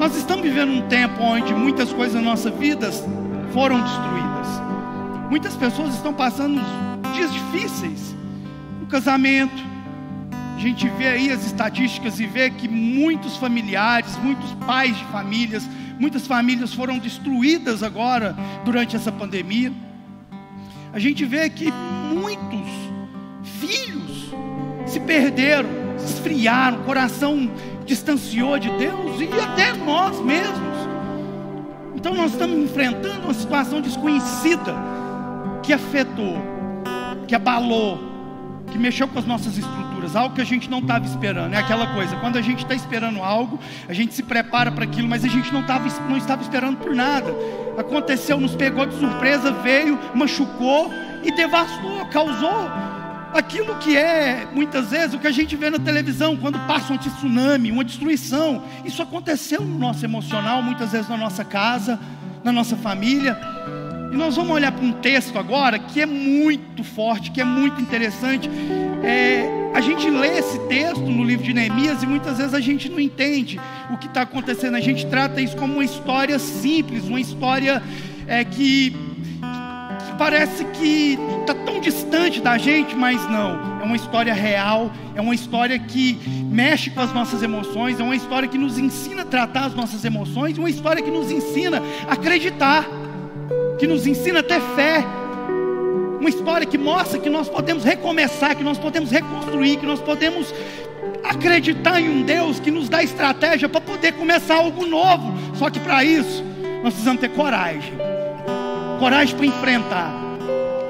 Nós estamos vivendo um tempo onde muitas coisas na nossa vida foram destruídas. Muitas pessoas estão passando dias difíceis no casamento. A gente vê aí as estatísticas e vê que muitos familiares, muitos pais de famílias, muitas famílias foram destruídas agora durante essa pandemia. A gente vê que muitos filhos se perderam, se esfriaram, o coração distanciou de Deus e até nós mesmos. Então nós estamos enfrentando uma situação desconhecida que afetou, que abalou, que mexeu com as nossas estruturas, algo que a gente não estava esperando. É aquela coisa, quando a gente está esperando algo, a gente se prepara para aquilo, mas a gente não estava esperando por nada. Aconteceu, nos pegou de surpresa, veio, machucou e devastou, causou aquilo que é, muitas vezes, o que a gente vê na televisão, quando passa um tsunami, uma destruição. Isso aconteceu no nosso emocional, muitas vezes na nossa casa, na nossa família. E nós vamos olhar para um texto agora que é muito forte, que é muito interessante. A gente lê esse texto no livro de Neemias e muitas vezes a gente não entende o que está acontecendo. A gente trata isso como uma história simples, uma história que parece que está tão distante da gente, mas não. É uma história real, é uma história que mexe com as nossas emoções, é uma história que nos ensina a tratar as nossas emoções, uma história que nos ensina a acreditar, que nos ensina a ter fé, uma história que mostra que nós podemos recomeçar, que nós podemos reconstruir, que nós podemos acreditar em um Deus que nos dá estratégia para poder começar algo novo. Só que para isso, nós precisamos ter coragem para enfrentar.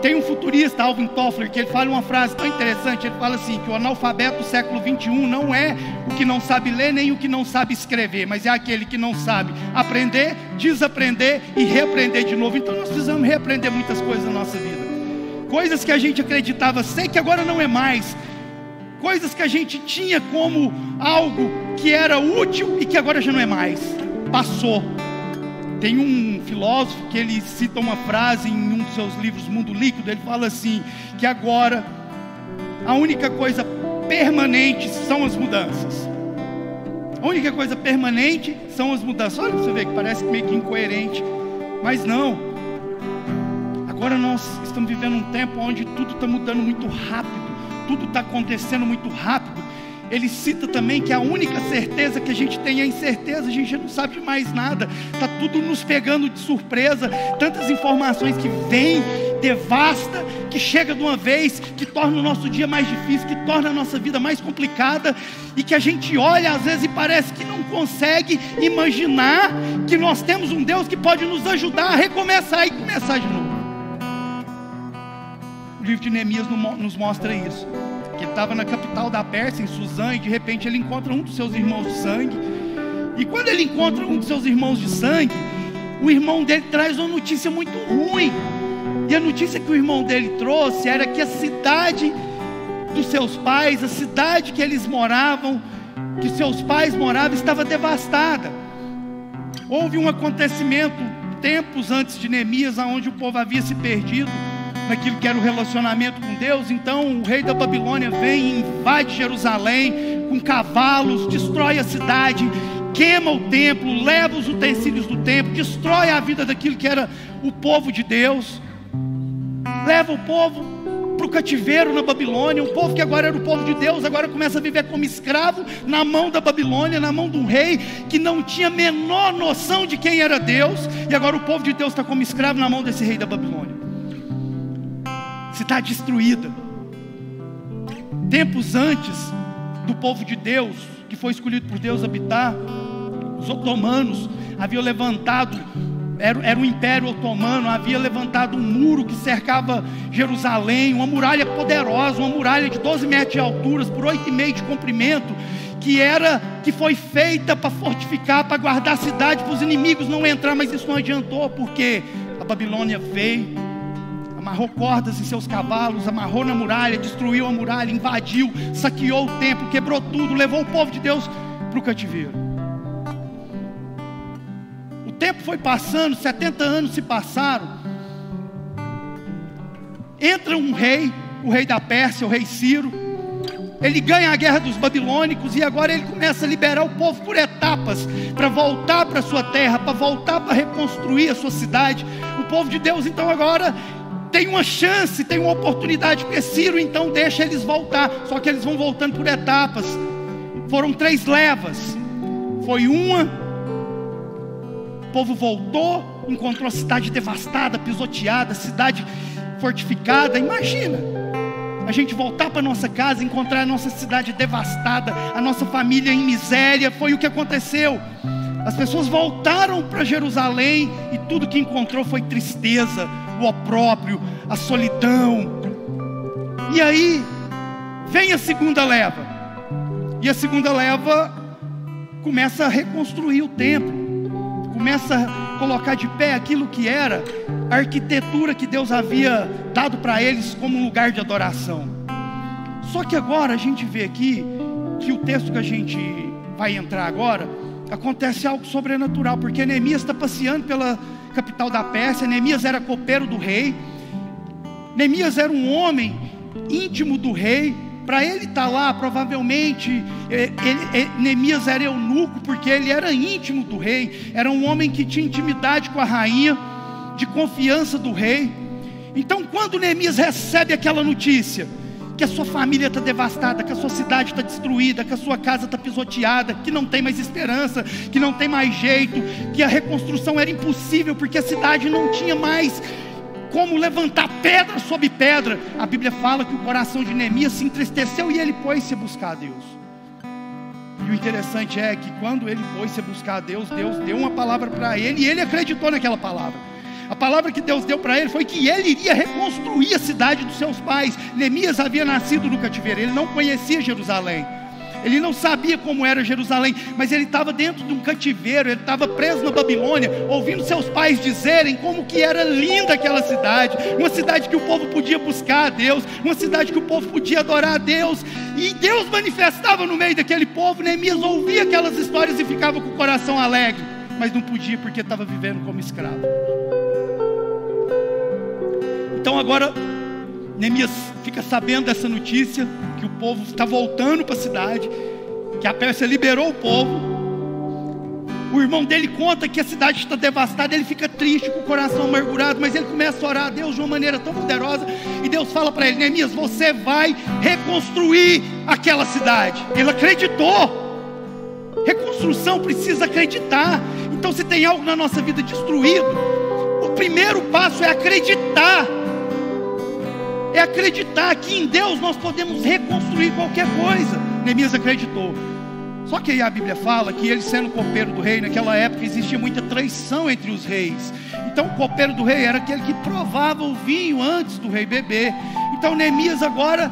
Tem um futurista, Alvin Toffler, que ele fala uma frase tão interessante. Ele fala assim, que o analfabeto do século 21 não é o que não sabe ler, nem o que não sabe escrever, mas é aquele que não sabe aprender, desaprender e reaprender de novo. Então nós precisamos reaprender muitas coisas na nossa vida, coisas que a gente acreditava ser, que agora não é mais, coisas que a gente tinha como algo que era útil e que agora já não é mais, passou. Tem um filósofo que ele cita uma frase em um dos seus livros, Mundo Líquido. Ele fala assim, que agora a única coisa permanente são as mudanças. A única coisa permanente são as mudanças. Olha, você vê que parece meio que incoerente, mas não. Agora nós estamos vivendo um tempo onde tudo está mudando muito rápido, tudo está acontecendo muito rápido. Ele cita também que a única certeza que a gente tem é a incerteza. A gente já não sabe de mais nada, está tudo nos pegando de surpresa, tantas informações que vêm, devasta, que chega de uma vez, que torna o nosso dia mais difícil, que torna a nossa vida mais complicada, e que a gente olha às vezes e parece que não consegue imaginar que nós temos um Deus que pode nos ajudar a recomeçar e começar de novo. O livro de Neemias nos mostra isso, que ele estava na capital da Pérsia, em Suzã, e de repente ele encontra um dos seus irmãos de sangue. E quando ele encontra um dos seus irmãos de sangue, o irmão dele traz uma notícia muito ruim. E a notícia que o irmão dele trouxe era que a cidade dos seus pais, a cidade que eles moravam, que seus pais moravam, estava devastada. Houve um acontecimento tempos antes de Neemias, onde o povo havia se perdido naquilo que era o relacionamento com Deus. Então o rei da Babilônia vem e invade Jerusalém com cavalos, destrói a cidade, queima o templo, leva os utensílios do templo, destrói a vida daquilo que era o povo de Deus, leva o povo para o cativeiro na Babilônia. Um povo que agora era o povo de Deus, agora começa a viver como escravo na mão da Babilônia, na mão de um rei que não tinha a menor noção de quem era Deus. E agora o povo de Deus está como escravo na mão desse rei da Babilônia. Cidade destruída. Tempos antes do povo de Deus, que foi escolhido por Deus habitar, os otomanos haviam levantado, era o Império Otomano, havia levantado um muro que cercava Jerusalém, uma muralha poderosa, uma muralha de 12 metros de altura, por 8,5 de comprimento, que foi feita para fortificar, para guardar a cidade, para os inimigos não entrar. Mas isso não adiantou, porque a Babilônia veio, amarrou cordas em seus cavalos, amarrou na muralha, destruiu a muralha, invadiu, saqueou o templo, quebrou tudo, levou o povo de Deus para o cativeiro. O tempo foi passando, 70 anos se passaram. Entra um rei, o rei da Pérsia, o rei Ciro. Ele ganha a guerra dos babilônicos e agora ele começa a liberar o povo por etapas, para voltar para a sua terra, para voltar para reconstruir a sua cidade. O povo de Deus então agora tem uma chance, tem uma oportunidade, porque Ciro então deixa eles voltar, só que eles vão voltando por etapas. Foram 3 levas, foi uma, o povo voltou, encontrou a cidade devastada, pisoteada, cidade fortificada. Imagina, a gente voltar para nossa casa, encontrar a nossa cidade devastada, a nossa família em miséria. Foi o que aconteceu. As pessoas voltaram para Jerusalém e tudo que encontrou foi tristeza, o opróbrio, a solidão. E aí vem a segunda leva, e a segunda leva começa a reconstruir o templo, começa a colocar de pé aquilo que era a arquitetura que Deus havia dado para eles como um lugar de adoração. Só que agora a gente vê aqui que o texto que a gente vai entrar agora, acontece algo sobrenatural, porque Neemias está passeando pela capital da Pérsia. Neemias era copeiro do rei, Neemias era um homem íntimo do rei. Para ele estar lá, provavelmente Neemias era eunuco, porque ele era íntimo do rei, era um homem que tinha intimidade com a rainha, de confiança do rei. Então quando Neemias recebe aquela notícia, que a sua família está devastada, que a sua cidade está destruída, que a sua casa está pisoteada, que não tem mais esperança, que não tem mais jeito, que a reconstrução era impossível, porque a cidade não tinha mais como levantar pedra sobre pedra, a Bíblia fala que o coração de Neemias se entristeceu e ele pôs-se a buscar a Deus. E o interessante é que quando ele pôs-se a buscar a Deus, Deus deu uma palavra para ele e ele acreditou naquela palavra. A palavra que Deus deu para ele foi que ele iria reconstruir a cidade dos seus pais. Neemias havia nascido no cativeiro, ele não conhecia Jerusalém, ele não sabia como era Jerusalém, mas ele estava dentro de um cativeiro, ele estava preso na Babilônia, ouvindo seus pais dizerem como que era linda aquela cidade, uma cidade que o povo podia buscar a Deus, uma cidade que o povo podia adorar a Deus, e Deus manifestava no meio daquele povo. Neemias ouvia aquelas histórias e ficava com o coração alegre, mas não podia porque estava vivendo como escravo. Então agora Neemias fica sabendo dessa notícia, que o povo está voltando para a cidade, que a Pérsia liberou o povo. O irmão dele conta que a cidade está devastada, ele fica triste, com o coração amargurado, mas ele começa a orar a Deus de uma maneira tão poderosa, e Deus fala para ele: Neemias, você vai reconstruir aquela cidade. Ele acreditou. Reconstrução precisa acreditar. Então se tem algo na nossa vida destruído, o primeiro passo é acreditar. É acreditar que em Deus nós podemos reconstruir qualquer coisa. Neemias acreditou. Só que aí a Bíblia fala que ele, sendo copeiro do rei, naquela época existia muita traição entre os reis. Então o copeiro do rei era aquele que provava o vinho antes do rei beber. Então Neemias agora,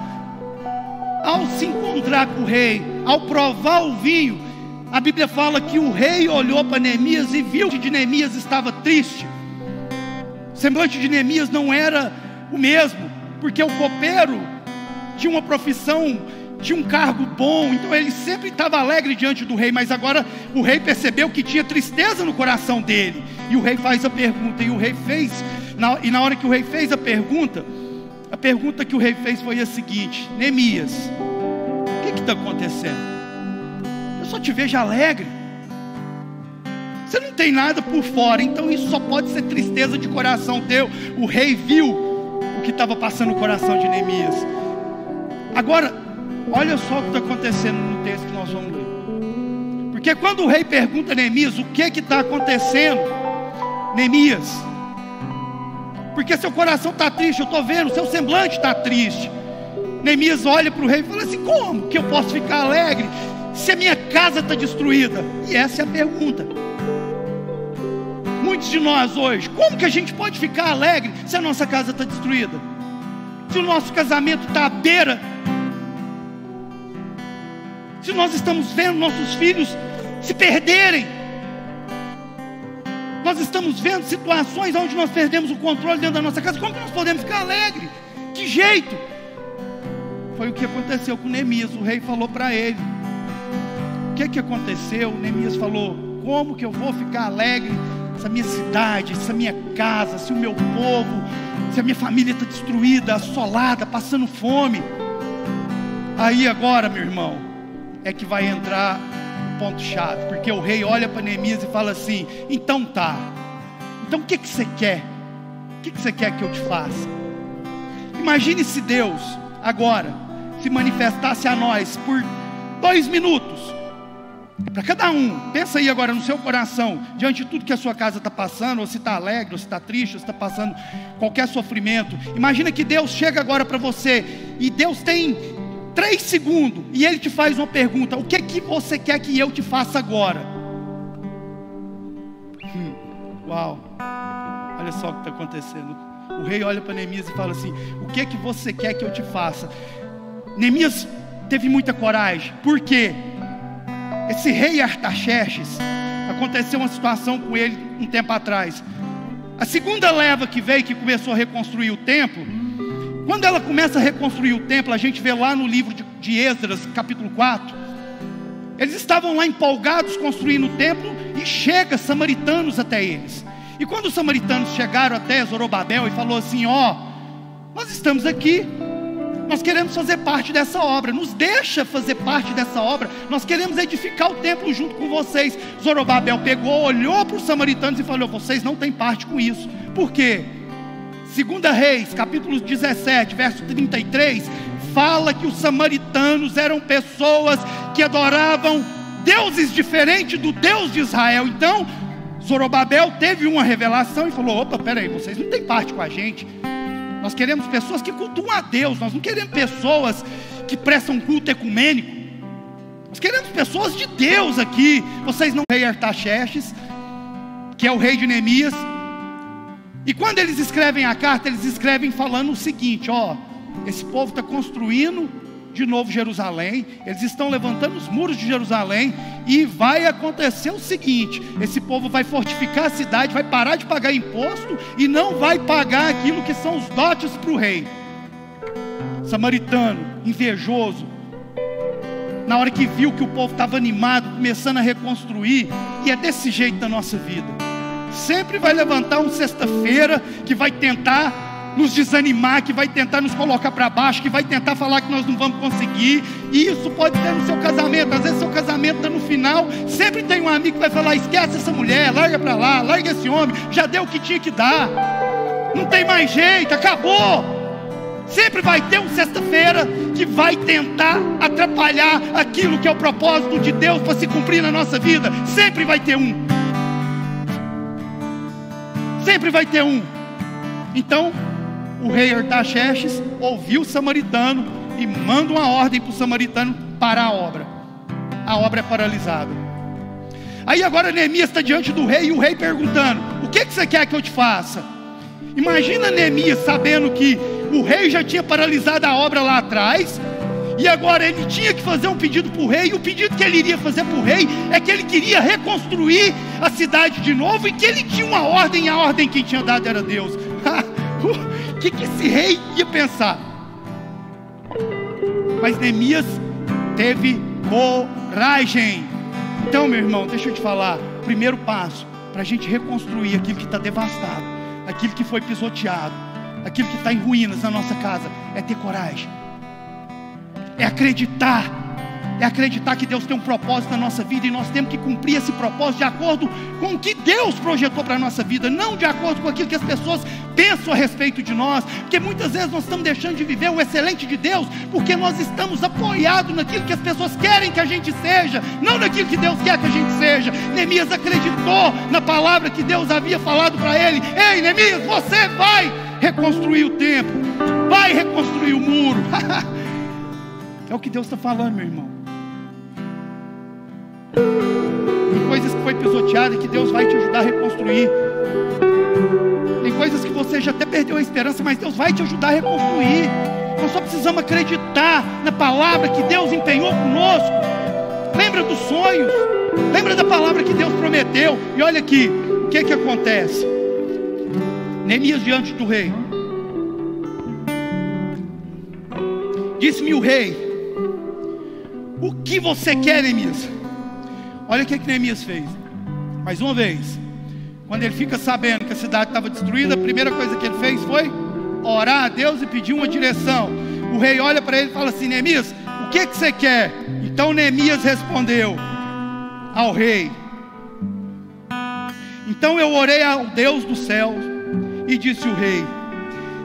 ao se encontrar com o rei, ao provar o vinho, a Bíblia fala que o rei olhou para Neemias e viu que Neemias estava triste. O semblante de Neemias não era o mesmo, porque o copeiro tinha uma profissão, tinha um cargo bom, então ele sempre estava alegre diante do rei. Mas agora o rei percebeu que tinha tristeza no coração dele, e o rei faz a pergunta, e o rei fez, na hora que o rei fez a pergunta que o rei fez foi a seguinte: Neemias, o que está acontecendo? Eu só te vejo alegre, você não tem nada por fora, então isso só pode ser tristeza de coração teu. O rei viu o que estava passando no coração de Neemias. Agora, olha só o que está acontecendo no texto que nós vamos ler. Porque quando o rei pergunta a Neemias o que está acontecendo, Neemias, porque seu coração está triste, eu estou vendo, seu semblante está triste. Neemias olha para o rei e fala assim: como que eu posso ficar alegre se a minha casa está destruída? E essa é a pergunta. Muitos de nós hoje, como que a gente pode ficar alegre se a nossa casa está destruída? Se o nosso casamento está à beira, se nós estamos vendo nossos filhos se perderem, nós estamos vendo situações onde nós perdemos o controle dentro da nossa casa, como que nós podemos ficar alegres? Que jeito? Foi o que aconteceu com Neemias. O rei falou para ele: o que aconteceu? Neemias falou: como que eu vou ficar alegre se a minha cidade, se a minha casa, se o meu povo, se a minha família está destruída, assolada, passando fome? Aí agora, meu irmão, é que vai entrar o ponto-chave, porque o rei olha para Neemias e fala assim: então tá, então o que você quer? O que você quer que eu te faça? Imagine se Deus agora se manifestasse a nós por 2 minutos, para cada um. Pensa aí agora no seu coração, diante de tudo que a sua casa está passando, ou se está alegre, ou se está triste, ou se está passando qualquer sofrimento. Imagina que Deus chega agora para você, e Deus tem 3 segundos, e Ele te faz uma pergunta: o que é que você quer que eu te faça agora? Uau, olha só o que está acontecendo. O rei olha para Neemias e fala assim: o que é que você quer que eu te faça? Neemias teve muita coragem. Por quê? Esse rei Artaxerxes, aconteceu uma situação com ele um tempo atrás. A segunda leva que veio, que começou a reconstruir o templo, quando ela começa a reconstruir o templo, a gente vê lá no livro de Esdras, capítulo 4, eles estavam lá empolgados construindo o templo, e chega samaritanos até eles. E quando os samaritanos chegaram até Zorobabel e falou assim: ó, nós estamos aqui, nós queremos fazer parte dessa obra, nos deixa fazer parte dessa obra, nós queremos edificar o templo junto com vocês. Zorobabel pegou, olhou para os samaritanos e falou: vocês não têm parte com isso. Por quê? 2 Reis, capítulo 17, verso 33, fala que os samaritanos eram pessoas que adoravam deuses diferentes do Deus de Israel. Então Zorobabel teve uma revelação e falou: opa, peraí, vocês não têm parte com a gente. Nós queremos pessoas que cultuam a Deus, nós não queremos pessoas que prestam culto ecumênico, nós queremos pessoas de Deus aqui. Vocês não. O rei Artaxerxes, que é o rei de Neemias, e quando eles escrevem a carta, eles escrevem falando o seguinte: ó, esse povo está construindo de novo Jerusalém, eles estão levantando os muros de Jerusalém, e vai acontecer o seguinte: esse povo vai fortificar a cidade, vai parar de pagar imposto, e não vai pagar aquilo que são os dotes para o rei. Samaritano, invejoso, na hora que viu que o povo estava animado, começando a reconstruir, e é desse jeito na nossa vida, sempre vai levantar um sexta-feira que vai tentar nos desanimar, que vai tentar nos colocar para baixo, que vai tentar falar que nós não vamos conseguir. E isso pode ser no seu casamento. Às vezes seu casamento está no final, sempre tem um amigo que vai falar: esquece essa mulher, larga para lá, larga esse homem, já deu o que tinha que dar, não tem mais jeito, acabou. Sempre vai ter um sexta-feira que vai tentar atrapalhar aquilo que é o propósito de Deus para se cumprir na nossa vida. Sempre vai ter um. Sempre vai ter um. Então o rei Artaxerxes ouviu o samaritano e manda uma ordem para o samaritano parar a obra. A obra é paralisada. Aí agora Neemias está diante do rei, e o rei perguntando: o que você quer que eu te faça? Imagina Neemias sabendo que o rei já tinha paralisado a obra lá atrás, e agora ele tinha que fazer um pedido para o rei. E o pedido que ele iria fazer para o rei é que ele queria reconstruir a cidade de novo, e que ele tinha uma ordem, e a ordem que tinha dado era Deus. O que esse rei ia pensar? Mas Neemias teve coragem. Então, meu irmão, deixa eu te falar: o primeiro passo para a gente reconstruir aquilo que está devastado, aquilo que foi pisoteado, aquilo que está em ruínas na nossa casa, é ter coragem, é acreditar. É acreditar que Deus tem um propósito na nossa vida, e nós temos que cumprir esse propósito de acordo com o que Deus projetou para a nossa vida, não de acordo com aquilo que as pessoas pensam a respeito de nós. Porque muitas vezes nós estamos deixando de viver o excelente de Deus, porque nós estamos apoiados naquilo que as pessoas querem que a gente seja, não naquilo que Deus quer que a gente seja. Neemias acreditou na palavra que Deus havia falado para ele: ei, Neemias, você vai reconstruir o templo, vai reconstruir o muro. É o que Deus está falando, meu irmão. Tem coisas que foi pisoteada e que Deus vai te ajudar a reconstruir. Tem coisas que você já até perdeu a esperança, mas Deus vai te ajudar a reconstruir. Nós só precisamos acreditar na palavra que Deus empenhou conosco. Lembra dos sonhos, lembra da palavra que Deus prometeu. E olha aqui, o que acontece? Neemias diante do rei: disse-me o rei: o que você quer, Neemias? Olha o que Neemias fez. Mais uma vez, quando ele fica sabendo que a cidade estava destruída, a primeira coisa que ele fez foi orar a Deus e pedir uma direção. O rei olha para ele e fala assim: Neemias, o que você quer? Então Neemias respondeu ao rei: então eu orei ao Deus do céu e disse o rei: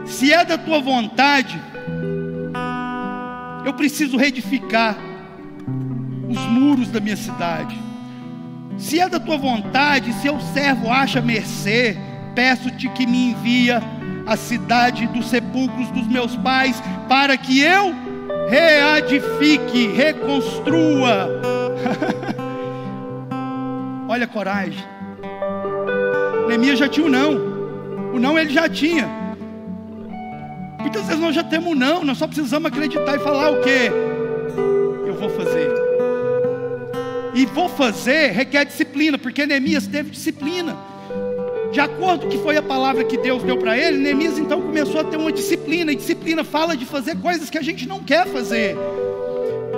se é da tua vontade, eu preciso reedificar os muros da minha cidade. Se é da tua vontade, seu servo acha mercê, peço-te que me envia a cidade dos sepulcros dos meus pais, para que eu reedifique, reconstrua. Olha a coragem. Neemias já tinha o não ele já tinha. Muitas vezes nós já temos o não, nós só precisamos acreditar e falar o quê? Eu vou fazer. E vou fazer requer disciplina, porque Neemias teve disciplina. De acordo com o que foi a palavra que Deus deu para ele, Neemias então começou a ter uma disciplina. E disciplina fala de fazer coisas que a gente não quer fazer.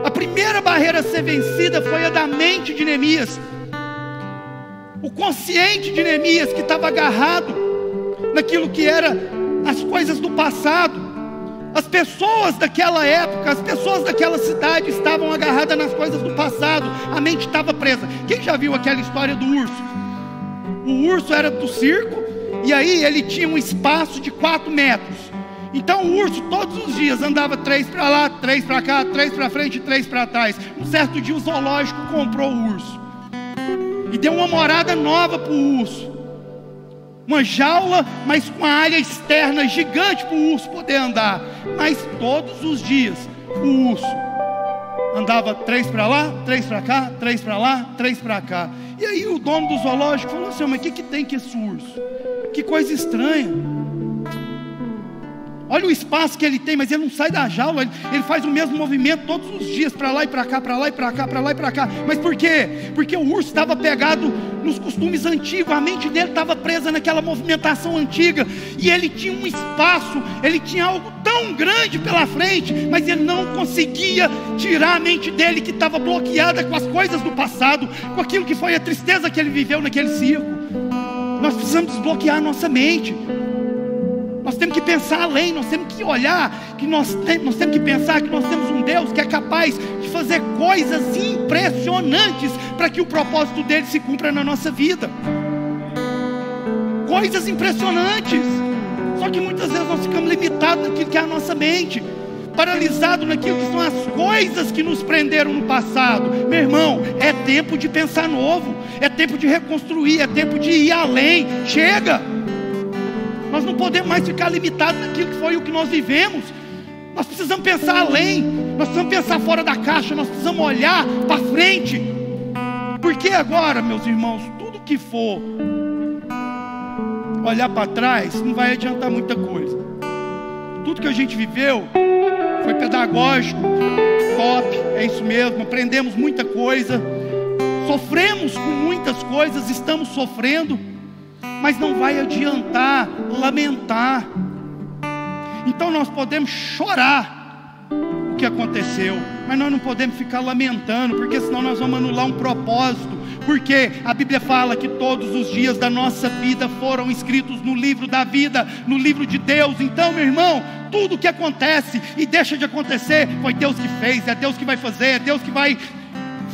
A primeira barreira a ser vencida foi a da mente de Neemias. O consciente de Neemias, que estava agarrado naquilo que era as coisas do passado. As pessoas daquela época, as pessoas daquela cidade estavam agarradas nas coisas do passado. A mente estava presa. Quem já viu aquela história do urso? O urso era do circo, e aí ele tinha um espaço de 4 metros. Então o urso todos os dias andava 3 para lá, 3 para cá, 3 para frente e 3 para trás. Um certo dia o zoológico comprou o urso e deu uma morada nova para o urso. Uma jaula, mas com a área externa gigante para o urso poder andar. Mas todos os dias o urso andava 3 para lá, 3 para cá, 3 para lá, 3 para cá. E aí o dono do zoológico falou assim: mas o que tem que esse urso? Que coisa estranha. Olha o espaço que ele tem, mas ele não sai da jaula. Ele faz o mesmo movimento todos os dias, para lá e para cá, para lá e para cá, para lá e para cá. Mas por quê? Porque o urso estava pegado nos costumes antigos. A mente dele estava presa naquela movimentação antiga. E ele tinha um espaço, ele tinha algo tão grande pela frente, mas ele não conseguia tirar a mente dele, que estava bloqueada com as coisas do passado, com aquilo que foi a tristeza que ele viveu naquele circo. Nós precisamos desbloquear a nossa mente. Nós temos que pensar além, nós temos que olhar, que nós temos que pensar que nós temos um Deus que é capaz de fazer coisas impressionantes para que o propósito dele se cumpra na nossa vida. Coisas impressionantes. Só que muitas vezes nós ficamos limitados naquilo que é a nossa mente, paralisados naquilo que são as coisas que nos prenderam no passado. Meu irmão, é tempo de pensar novo, é tempo de reconstruir, é tempo de ir além. Chega! Nós não podemos mais ficar limitados naquilo que foi o que nós vivemos. Nós precisamos pensar além. Nós precisamos pensar fora da caixa. Nós precisamos olhar para frente. Porque agora, meus irmãos, tudo que for olhar para trás não vai adiantar muita coisa. Tudo que a gente viveu foi pedagógico, top, é isso mesmo. Aprendemos muita coisa, sofremos com muitas coisas, estamos sofrendo, mas não vai adiantar lamentar. Então nós podemos chorar o que aconteceu, mas nós não podemos ficar lamentando, porque senão nós vamos anular um propósito. Porque a Bíblia fala que todos os dias da nossa vida foram escritos no livro da vida, no livro de Deus. Então, meu irmão, tudo que acontece e deixa de acontecer, foi Deus que fez, é Deus que vai fazer, é Deus que vai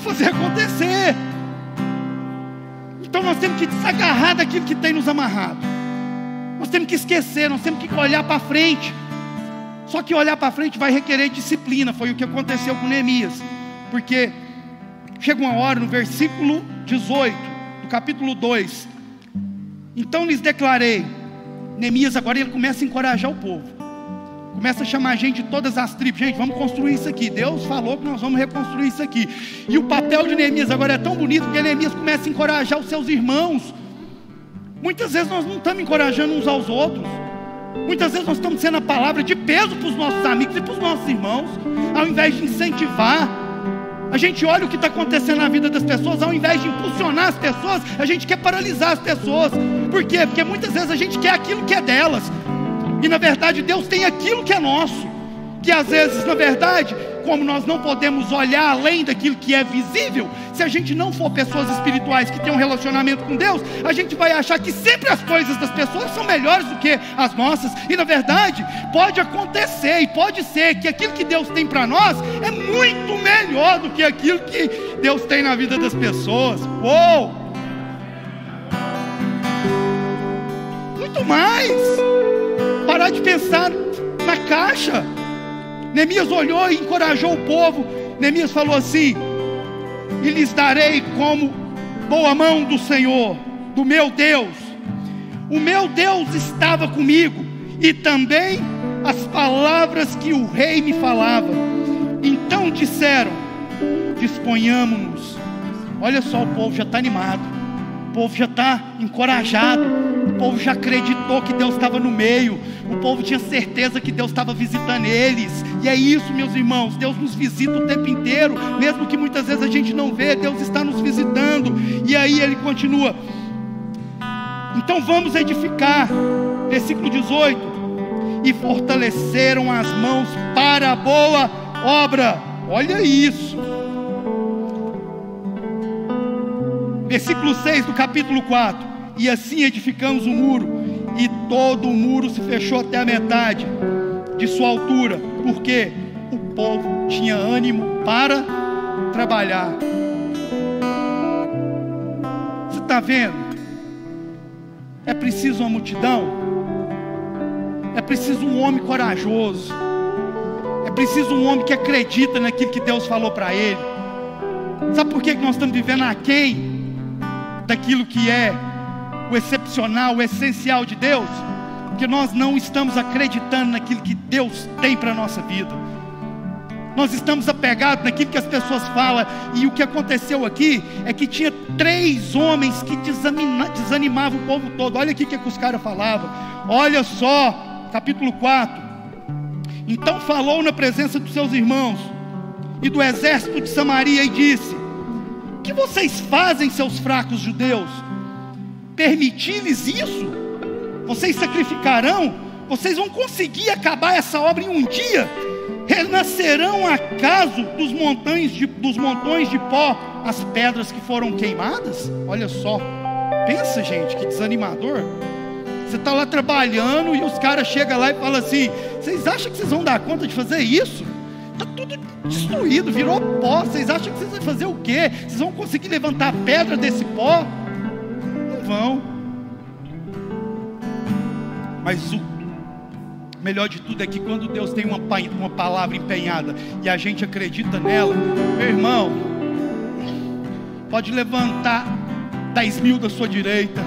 fazer acontecer. Então nós temos que desagarrar daquilo que tem nos amarrado. Nós temos que esquecer, nós temos que olhar para frente. Só que olhar para frente vai requerer disciplina. Foi o que aconteceu com Neemias. Porque chega uma hora no versículo 18 do capítulo 2: então lhes declarei. Neemias agora ele começa a encorajar o povo, começa a chamar gente de todas as tribos. Gente, vamos construir isso aqui. Deus falou que nós vamos reconstruir isso aqui. E o papel de Neemias agora é tão bonito, porque Neemias começa a encorajar os seus irmãos. Muitas vezes nós não estamos encorajando uns aos outros. Muitas vezes nós estamos sendo a palavra de peso para os nossos amigos e para os nossos irmãos, ao invés de incentivar. A gente olha o que está acontecendo na vida das pessoas, ao invés de impulsionar as pessoas, a gente quer paralisar as pessoas. Por quê? Porque muitas vezes a gente quer aquilo que é delas, e na verdade Deus tem aquilo que é nosso, Porque às vezes, na verdade, como nós não podemos olhar além daquilo que é visível, se a gente não for pessoas espirituais que têm um relacionamento com Deus, a gente vai achar que sempre as coisas das pessoas são melhores do que as nossas. E na verdade, pode acontecer e pode ser que aquilo que Deus tem para nós é muito melhor do que aquilo que Deus tem na vida das pessoas. Uou! Muito mais. Parar de pensar na caixa. Neemias olhou e encorajou o povo. Neemias falou assim: e lhes darei como boa mão do Senhor, do meu Deus. O meu Deus estava comigo, e também as palavras que o rei me falava. Então disseram: disponhamos-nos. Olha só, o povo já está animado, o povo já está encorajado, o povo já acreditou que Deus estava no meio, o povo tinha certeza que Deus estava visitando eles. E é isso, meus irmãos, Deus nos visita o tempo inteiro, mesmo que muitas vezes a gente não vê, Deus está nos visitando. E aí ele continua: então vamos edificar, versículo 18, e fortaleceram as mãos para a boa obra. Olha isso. Versículo 6 do capítulo 4: e assim edificamos o muro, e todo o muro se fechou até a metade de sua altura, porque o povo tinha ânimo para trabalhar. Você está vendo? É preciso uma multidão, é preciso um homem corajoso, é preciso um homem que acredita naquilo que Deus falou para ele. Sabe por que nós estamos vivendo aquém daquilo que é o excepcional, o essencial de Deus? Porque nós não estamos acreditando naquilo que Deus tem para a nossa vida. Nós estamos apegados naquilo que as pessoas falam. E o que aconteceu aqui é que tinha 3 homens que desanimavam o povo todo. Olha aqui o que os caras falavam. Olha só, capítulo 4. Então falou na presença dos seus irmãos e do exército de Samaria e disse: o que vocês fazem, seus fracos judeus? Permitir-lhes isso? Vocês sacrificarão? Vocês vão conseguir acabar essa obra em um dia? Renascerão acaso dos montões de pó as pedras que foram queimadas? Olha só, pensa, gente, que desanimador. Você está lá trabalhando e os caras chegam lá e falam assim: vocês acham que vocês vão dar conta de fazer isso? Está tudo destruído, virou pó. Vocês acham que vocês vão fazer o quê? Vocês vão conseguir levantar a pedra desse pó? Não vão. Mas o melhor de tudo é que quando Deus tem uma palavra empenhada e a gente acredita nela, meu irmão, pode levantar 10.000 da sua direita,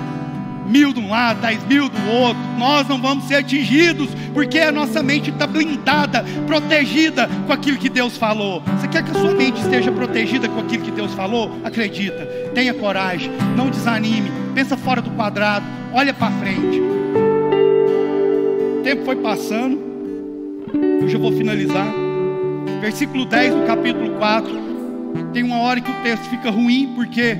1.000 de um lado, 10.000 do outro, nós não vamos ser atingidos, porque a nossa mente está blindada, protegida com aquilo que Deus falou. Você quer que a sua mente esteja protegida com aquilo que Deus falou? Acredita, tenha coragem, não desanime, pensa fora do quadrado, olha para frente. O tempo foi passando, eu já vou finalizar. Versículo 10 do capítulo 4. Tem uma hora que o texto fica ruim, porque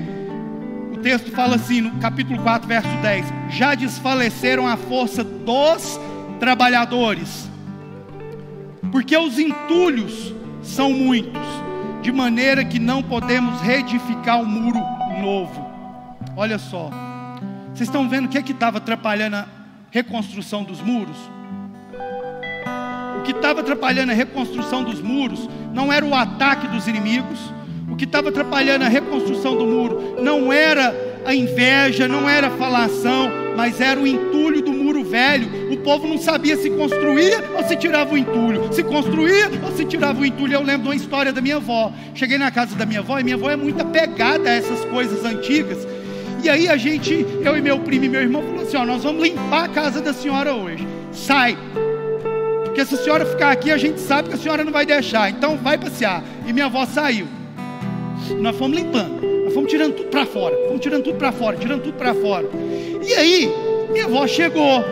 o texto fala assim, no capítulo 4, verso 10: já desfaleceram a força dos trabalhadores, porque os entulhos são muitos, de maneira que não podemos reedificar um muro novo. Olha só, vocês estão vendo o que é que estava atrapalhando a reconstrução dos muros? O que estava atrapalhando a reconstrução dos muros não era o ataque dos inimigos. O que estava atrapalhando a reconstrução do muro não era a inveja, não era a falação, mas era o entulho do muro velho. O povo não sabia se construía ou se tirava o entulho, se construía ou se tirava o entulho. Eu lembro de uma história da minha avó. Cheguei na casa da minha avó, e minha avó é muito apegada a essas coisas antigas. E aí eu e meu primo e meu irmão falou assim: ó, nós vamos limpar a casa da senhora hoje. Sai, porque se a senhora ficar aqui, a gente sabe que a senhora não vai deixar, então vai passear. E minha avó saiu. Nós fomos limpando, nós fomos tirando tudo para fora, tirando tudo para fora. E aí, minha avó chegou,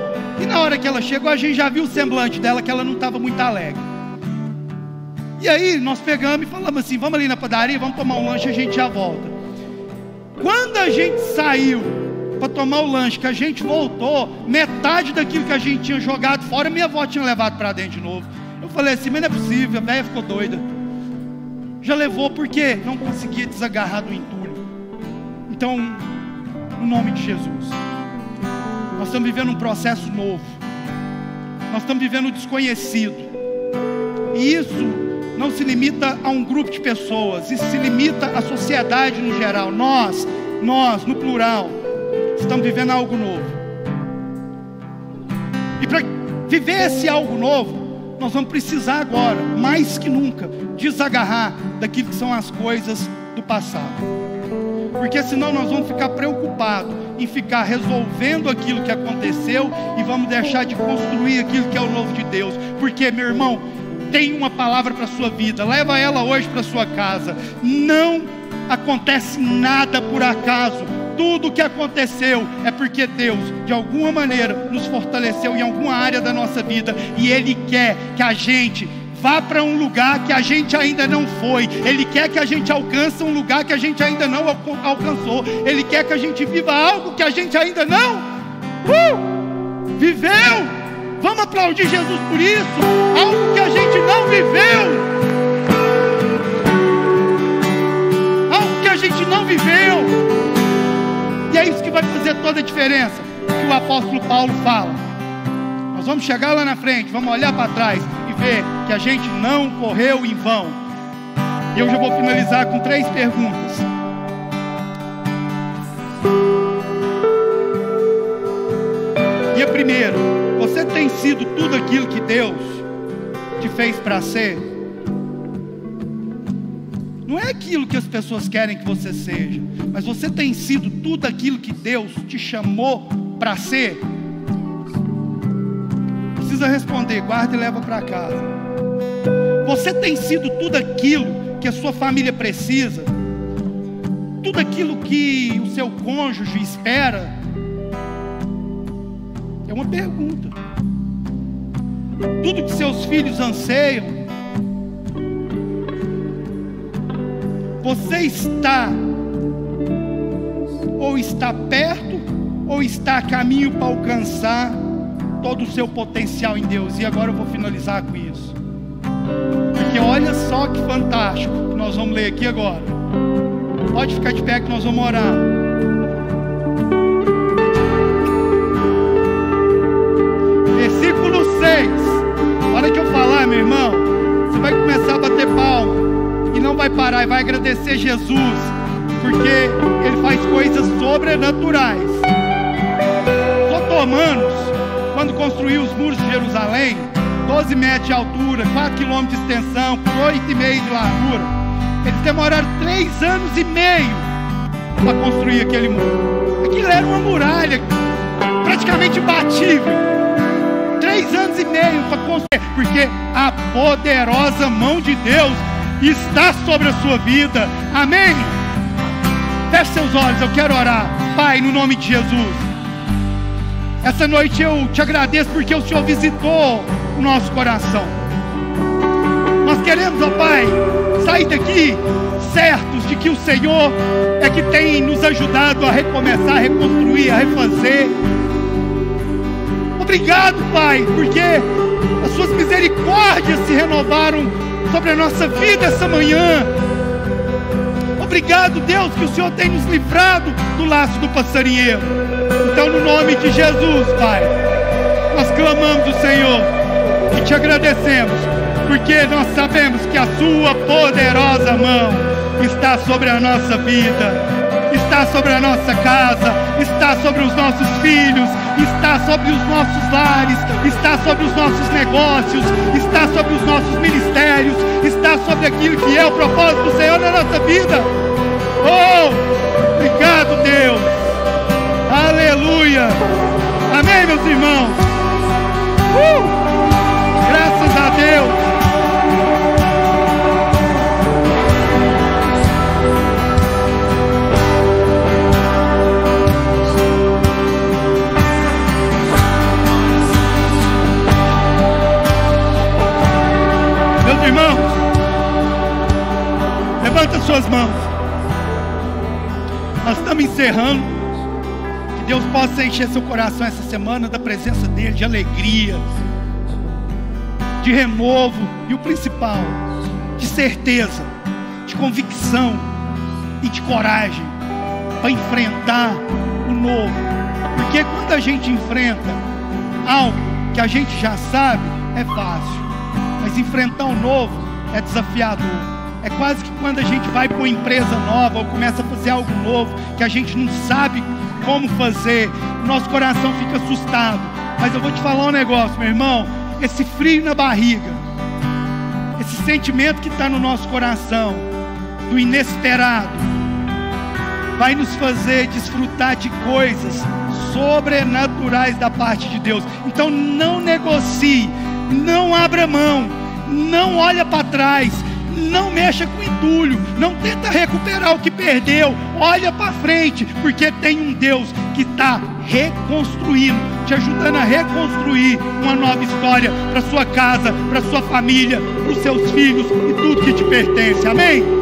e na hora que ela chegou, a gente já viu o semblante dela, que ela não estava muito alegre. E aí, nós pegamos e falamos assim: vamos ali na padaria, vamos tomar um lanche, a gente já volta. Quando a gente saiu para tomar o lanche, que a gente voltou, metade daquilo que a gente tinha jogado fora, minha avó tinha levado para dentro de novo. Eu falei assim, mas não é possível, a velha ficou doida. Já levou porque não conseguia desagarrar do entulho. Então, no nome de Jesus, nós estamos vivendo um processo novo. Nós estamos vivendo o desconhecido. E isso não se limita a um grupo de pessoas, isso se limita à sociedade no geral. Nós, no plural, estamos vivendo algo novo. E para viver esse algo novo, nós vamos precisar agora, mais que nunca, desagarrar daquilo que são as coisas do passado. Porque senão nós vamos ficar preocupados em ficar resolvendo aquilo que aconteceu e vamos deixar de construir aquilo que é o novo de Deus. Porque, meu irmão, tem uma palavra para a sua vida, leva ela hoje para a sua casa. Não acontece nada por acaso. Tudo que aconteceu é porque Deus, de alguma maneira, nos fortaleceu em alguma área da nossa vida. E Ele quer que a gente vá para um lugar que a gente ainda não foi. Ele quer que a gente alcance um lugar que a gente ainda não alcançou. Ele quer que a gente viva algo que a gente ainda não viveu. Vamos aplaudir Jesus por isso. Algo que a gente não viveu. Algo que a gente não viveu. E é isso que vai fazer toda a diferença, que o apóstolo Paulo fala. Nós vamos chegar lá na frente, vamos olhar para trás e ver que a gente não correu em vão. E eu já vou finalizar com 3 perguntas. E a primeira: você tem sido tudo aquilo que Deus te fez para ser? Não é aquilo que as pessoas querem que você seja, mas você tem sido tudo aquilo que Deus te chamou para ser? Precisa responder, guarda e leva para casa. Você tem sido tudo aquilo que a sua família precisa? Tudo aquilo que o seu cônjuge espera? É uma pergunta. Tudo que seus filhos anseiam? Você está perto ou está a caminho para alcançar todo o seu potencial em Deus? E agora eu vou finalizar com isso, porque olha só que fantástico que nós vamos ler aqui agora. Pode ficar de pé que nós vamos orar. Versículo 6. A hora que eu falar, meu irmão, você vai começar a bater palma e não vai parar, e vai agradecer Jesus, porque Ele faz coisas sobrenaturais. Os otomanos, quando construiu os muros de Jerusalém, 12 metros de altura, 4 quilômetros de extensão, por 8,5 de largura, eles demoraram 3 anos e meio para construir aquele muro. Aquilo era uma muralha praticamente imbatível. 3 anos e meio para construir, porque a poderosa mão de Deus está sobre a sua vida. Amém? Feche seus olhos, eu quero orar. Pai, no nome de Jesus, essa noite eu te agradeço porque o Senhor visitou o nosso coração. Nós queremos, ó Pai, sair daqui certos de que o Senhor é que tem nos ajudado a recomeçar, a reconstruir, a refazer. Obrigado, Pai, porque as suas misericórdias se renovaram sobre a nossa vida essa manhã. Obrigado, Deus, que o Senhor tem nos livrado do laço do passarinheiro. Então, no nome de Jesus, Pai, nós clamamos o Senhor e te agradecemos, porque nós sabemos que a sua poderosa mão está sobre a nossa vida, está sobre a nossa casa, está sobre os nossos filhos, está sobre os nossos lares, está sobre os nossos negócios, está sobre os nossos ministérios, está sobre aquilo que é o propósito do Senhor na nossa vida. Oh, obrigado, Deus. Aleluia. Amém, meus irmãos. Graças a Deus. Irmãos, levanta suas mãos. Nós estamos encerrando. Que Deus possa encher seu coração essa semana da presença dEle, de alegria, de de renovo e o principal, de certeza, de convicção e de coragem para enfrentar o novo. Porque quando a gente enfrenta algo que a gente já sabe, é fácil, mas enfrentar o novo é desafiador. É quase que quando a gente vai para uma empresa nova ou começa a fazer algo novo que a gente não sabe como fazer, nosso coração fica assustado. Mas eu vou te falar um negócio, meu irmão, esse frio na barriga, esse sentimento que está no nosso coração do inesperado, vai nos fazer desfrutar de coisas sobrenaturais da parte de Deus. Então não negocie, não abra mão, não olha para trás, não mexa com entulho, não tenta recuperar o que perdeu, olha para frente, porque tem um Deus que está reconstruindo, te ajudando a reconstruir uma nova história para sua casa, para sua família, para os seus filhos e tudo que te pertence, amém?